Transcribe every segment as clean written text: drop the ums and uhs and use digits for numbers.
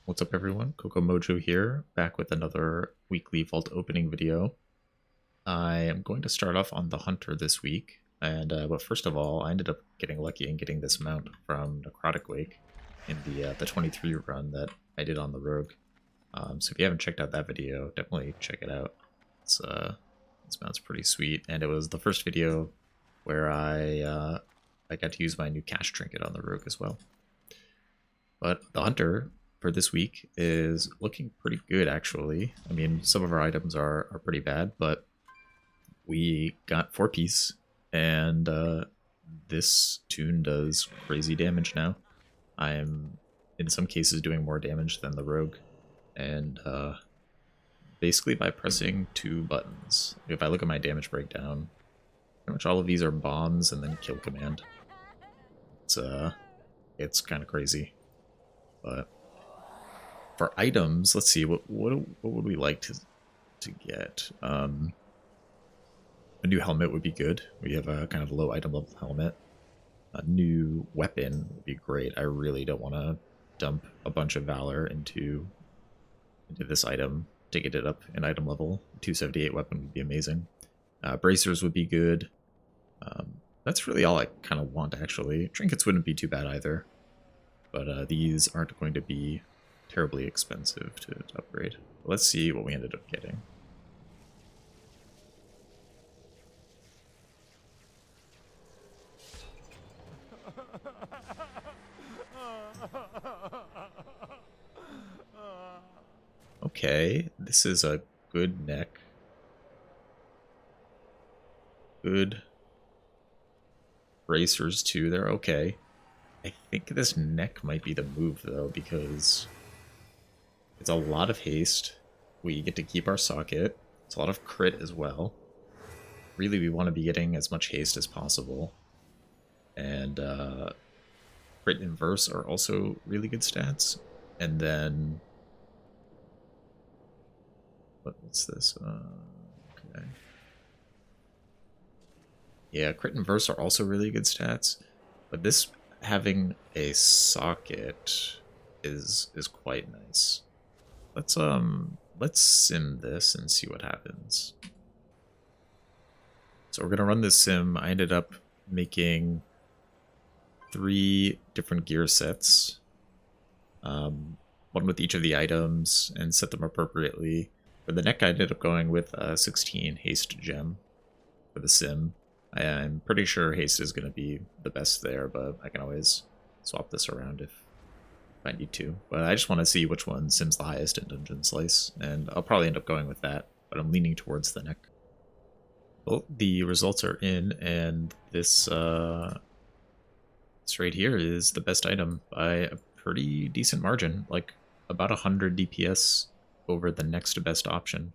What's up everyone, Coco Mojo here, back with another weekly vault opening video. I am going to start off on the Hunter this week, but first of all, I ended up getting lucky and getting this mount from Necrotic Wake in the 23 run that I did on the Rogue. So if you haven't checked out that video, definitely check it out. This mount's pretty sweet, and it was the first video where I got to use my new cash trinket on the Rogue as well. But the Hunter for this week is looking pretty good, actually. I mean, some of our items are pretty bad, but we got 4-piece, and this tune does crazy damage now. I'm, in some cases, doing more damage than the Rogue, and basically by pressing 2 buttons. If I look at my damage breakdown, pretty much all of these are bombs and then kill command. It's kind of crazy. But for items, let's see, what would we like to get? A new helmet would be good. We have a kind of low item level helmet. A new weapon would be great. I really don't want to dump a bunch of valor into this item to get it up in item level. 278 weapon would be amazing. Bracers would be good. That's really all I kind of want, actually. Trinkets wouldn't be too bad either. But these aren't going to be terribly expensive to upgrade. Let's see what we ended up getting. Okay, this is a good neck. Good bracers too, they're okay. I think this neck might be the move though, because it's a lot of haste. We get to keep our socket. It's a lot of crit as well. Really, we want to be getting as much haste as possible. And crit and verse are also really good stats. And then what's this? Okay. Yeah, crit and verse are also really good stats, but this having a socket is quite nice. Let's sim this and see what happens. So we're gonna run this sim. I ended up making 3 different gear sets, one with each of the items, and set them appropriately. For the neck, I ended up going with a 16 haste gem for the sim. I'm pretty sure haste is going to be the best there, but I can always swap this around if I need to. But I just want to see which one sims the highest in Dungeon Slice, and I'll probably end up going with that, but I'm leaning towards the neck. Well, the results are in, and this right here is the best item by a pretty decent margin, like about 100 DPS over the next best option.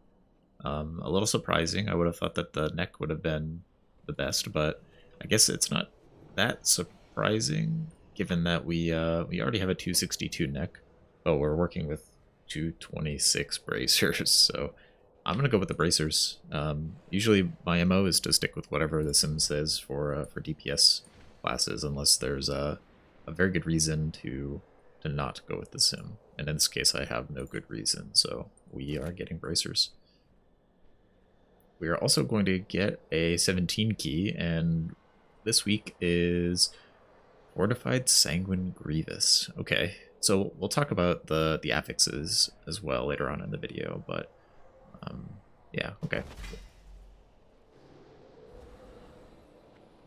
A little surprising. I would have thought that the neck would have been the best, but I guess it's not that surprising given that we already have a 262 neck, but we're working with 226 bracers, so I'm gonna go with the bracers. Usually my MO is to stick with whatever the sim says for DPS classes, unless there's a very good reason to not go with the sim, and in this case I have no good reason, so we are getting bracers. We are also going to get a 17 key, and this week is Fortified Sanguine Grievous. Okay, so we'll talk about the affixes as well later on in the video, but yeah, okay.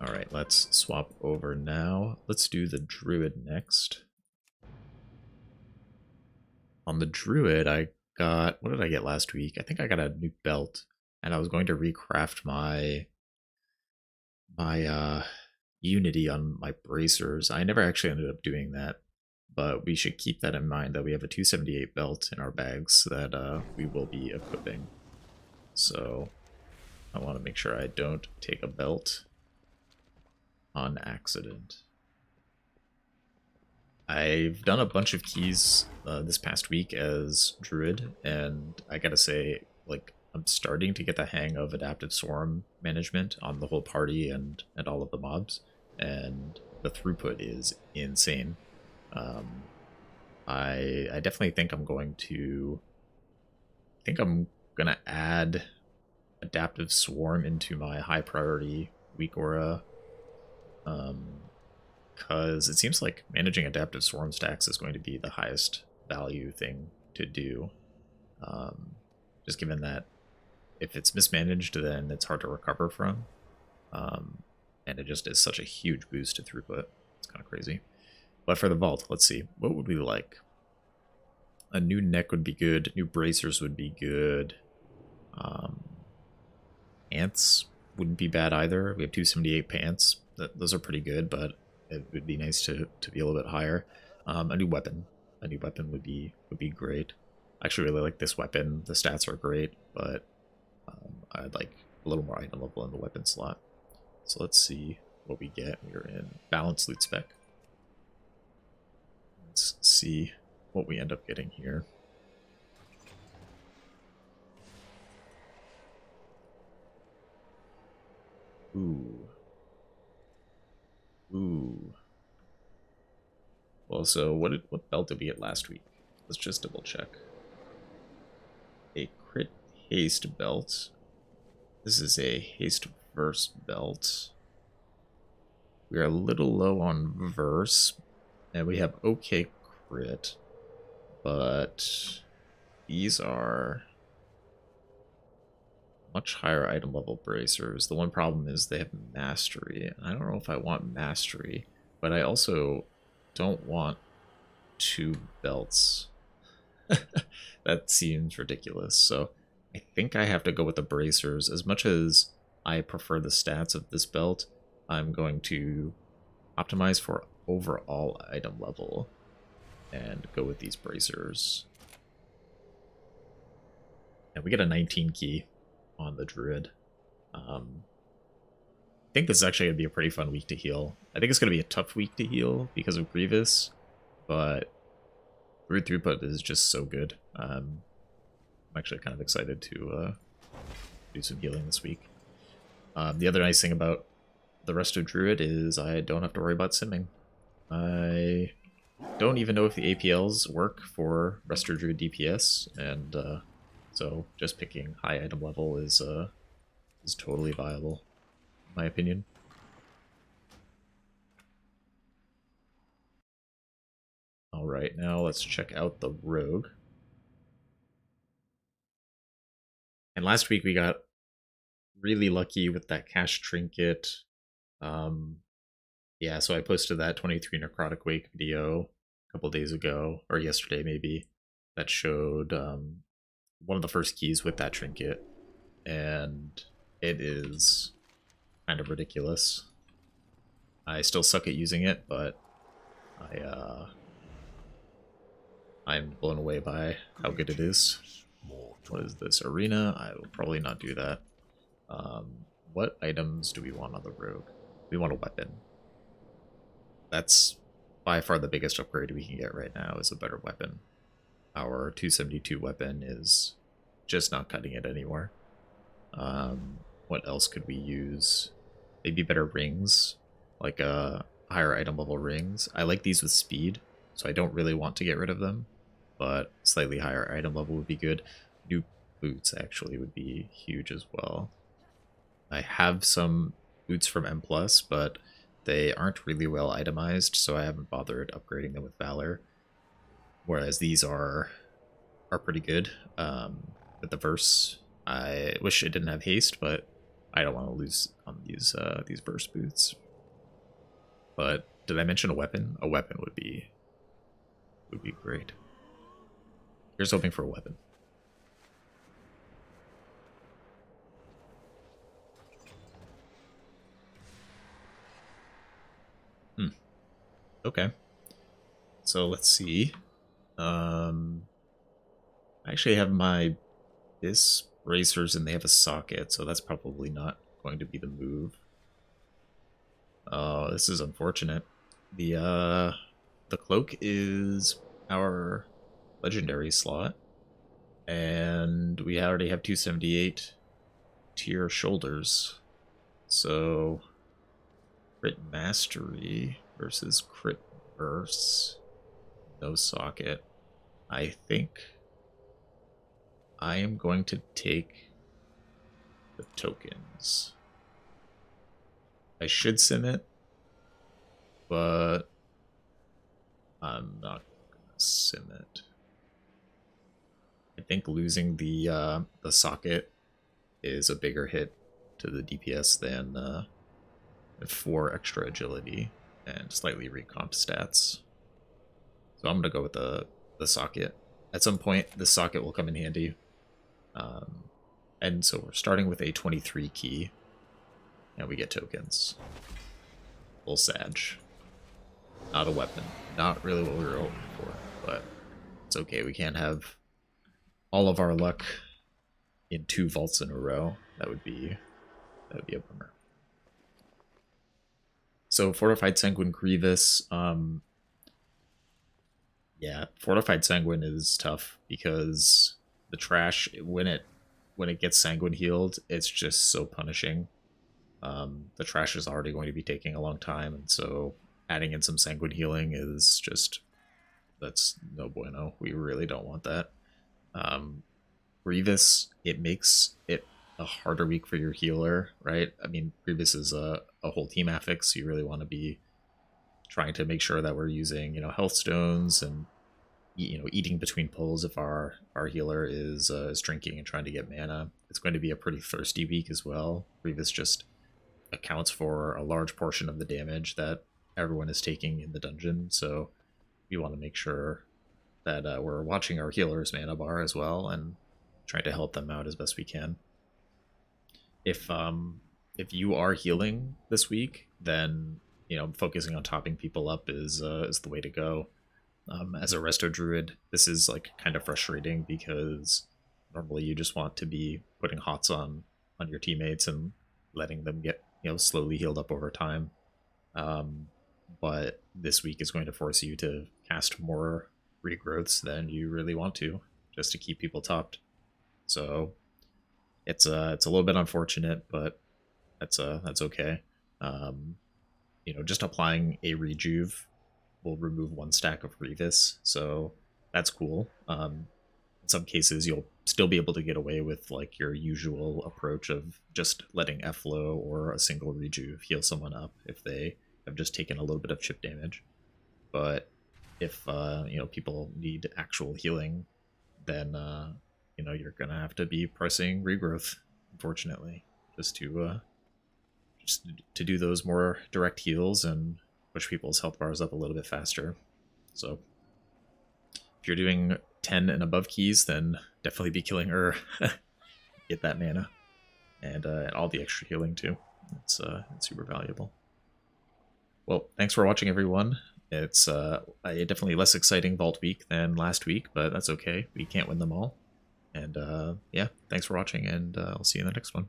Alright, let's swap over now. Let's do the Druid next. On the Druid, I got, what did I get last week? I think I got a new belt. And I was going to recraft my unity on my bracers. I never actually ended up doing that, but we should keep that in mind that we have a 278 belt in our bags that we will be equipping. So I want to make sure I don't take a belt on accident. I've done a bunch of keys this past week as Druid, and I gotta say, like, I'm starting to get the hang of adaptive swarm management on the whole party and all of the mobs, and the throughput is insane. I definitely think I'm going to... I think I'm going to add Adaptive Swarm into my high priority weak aura. Because it seems like managing Adaptive Swarm stacks is going to be the highest value thing to do. Just given that if it's mismanaged, then it's hard to recover from. And it just is such a huge boost to throughput. It's kind of crazy. But for the vault, let's see. What would we like? A new neck would be good. New bracers would be good. Ants wouldn't be bad either. We have 278 pants. Those are pretty good, but it would be nice to be a little bit higher. A new weapon. A new weapon would be great. I actually really like this weapon. The stats are great, but I'd like a little more item level in the weapon slot. So let's see what we get. We're in balanced loot spec. Let's see what we end up getting here. Ooh. Ooh. Well, so what belt did we get last week? Let's just double check. A crit haste belt. This is a haste verse belt. We are a little low on verse, and we have okay crit, but these are much higher item level bracers. The one problem is they have mastery. I don't know if I want mastery, but I also don't want 2 belts. That seems ridiculous. So I think I have to go with the bracers. As much as I prefer the stats of this belt, I'm going to optimize for overall item level and go with these bracers. And we get a 19 key on the Druid. I think this is actually going to be a pretty fun week to heal. I think it's going to be a tough week to heal because of Grievous, but Druid throughput is just so good. I'm actually kind of excited to do some healing this week. The other nice thing about the resto Druid is I don't have to worry about simming. I don't even know if the APLs work for resto Druid DPS, and so just picking high item level is totally viable, in my opinion. Alright, now let's check out the Rogue. And last week we got really lucky with that cash trinket. Yeah, so I posted that 23 Necrotic Wake video a couple days ago, or yesterday maybe, that showed one of the first keys with that trinket, and it is kind of ridiculous. I still suck at using it, but I'm blown away by how good it is. What is this? Arena? I will probably not do that. What items do we want on the Rogue? We want a weapon. That's by far the biggest upgrade we can get right now, is a better weapon. Our 272 weapon is just not cutting it anymore. What else could we use? Maybe better rings, like higher item level rings. I like these with speed, so I don't really want to get rid of them, but slightly higher item level would be good. New boots actually would be huge as well. I have some boots from M+, but they aren't really well itemized, so I haven't bothered upgrading them with Valor. Whereas these are pretty good. With the Verse, I wish it didn't have haste, but I don't want to lose on these Verse boots. But did I mention a weapon? A weapon would be great. Here's hoping for a weapon. Okay. So let's see. I actually have my bracers and they have a socket, so that's probably not going to be the move. Oh, this is unfortunate. The cloak is our legendary slot, and we already have 278 tier shoulders. So crit mastery versus crit verse. no socket. I think I am going to take the tokens. I should sim it, but I'm not gonna sim it. I think losing the socket is a bigger hit to the DPS than 4 extra agility and slightly recomp stats. So I'm gonna go with the socket. At some point, the socket will come in handy. And so we're starting with a 23 key, and we get tokens. Full Sag. Not a weapon. Not really what we were hoping for, but it's okay. We can't have all of our luck in 2 vaults in a row. That would be a bummer. So Fortified Sanguine Grievous, yeah, Fortified Sanguine is tough because the trash, when it gets Sanguine healed, it's just so punishing. The trash is already going to be taking a long time, and so adding in some Sanguine healing is just, that's no bueno. We really don't want that. Grievous, it makes it a harder week for your healer, right? I mean, Grievous is a whole team affix. You really want to be trying to make sure that we're using, health stones and, eating between pulls if our healer is drinking and trying to get mana. It's going to be a pretty thirsty week as well. Grievous just accounts for a large portion of the damage that everyone is taking in the dungeon, so we want to make sure that we're watching our healer's mana bar as well and trying to help them out as best we can. If you are healing this week, then focusing on topping people up is the way to go. As a resto druid, this is like kind of frustrating because normally you just want to be putting hots on your teammates and letting them get slowly healed up over time. But this week is going to force you to cast more regrowths than you really want to, just to keep people topped. So it's a little bit unfortunate, but that's okay. Just applying a rejuve will remove 1 stack of Grievous, so that's cool. In some cases, you'll still be able to get away with like your usual approach of just letting F-Flow or a single rejuve heal someone up if they have just taken a little bit of chip damage. But if people need actual healing, then you're gonna have to be pressing regrowth, unfortunately, just to do those more direct heals and push people's health bars up a little bit faster. So if you're doing 10 and above keys, then definitely be killing her. Get that mana and all the extra healing too. It's super valuable. Well, thanks for watching, everyone. It's a definitely less exciting vault week than last week, but that's okay. We can't win them all. And yeah, thanks for watching, and I'll see you in the next one.